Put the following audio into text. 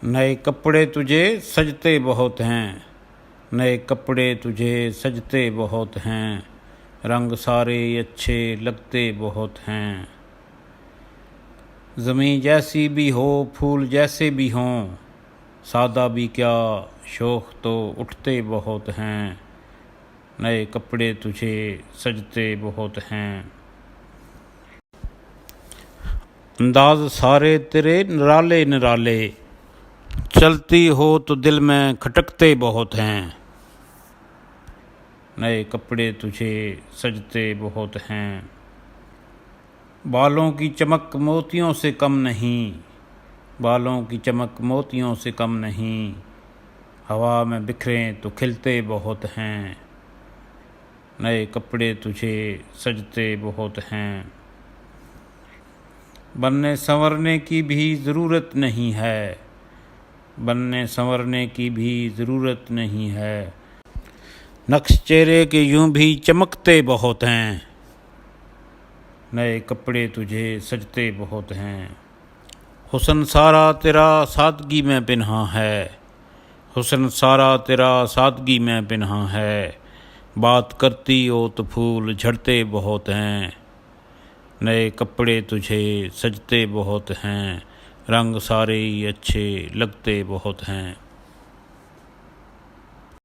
नए कपड़े तुझे सजते बहुत हैं, नए कपड़े तुझे सजते बहुत हैं, रंग सारे अच्छे लगते बहुत हैं। ज़मीं जैसी भी हो फूल जैसे भी हों, सादा भी क्या शौक़ तो उठते बहुत हैं, नए कपड़े तुझे सजते बहुत हैं। अंदाज़ सारे तेरे निराले निराले, चलती हो तो दिल में खटकते बहुत हैं, नए कपड़े तुझे सजते बहुत हैं। बालों की चमक मोतियों से कम नहीं, बालों की चमक मोतियों से कम नहीं, हवा में बिखरें तो खिलते बहुत हैं, नए कपड़े तुझे सजते बहुत हैं। बनने संवरने की भी ज़रूरत नहीं है, बनने संवरने की भी ज़रूरत नहीं है, नक्श चेहरे के यूं भी चमकते बहुत हैं, नए कपड़े तुझे सजते बहुत हैं। हुस्न सारा तेरा सादगी में पिन्हा है, हुस्न सारा तेरा सादगी में पिन्हा है, बात करती हो तो फूल झड़ते बहुत हैं, नए कपड़े तुझे सजते बहुत हैं, रंग सारे ही अच्छे लगते बहुत हैं।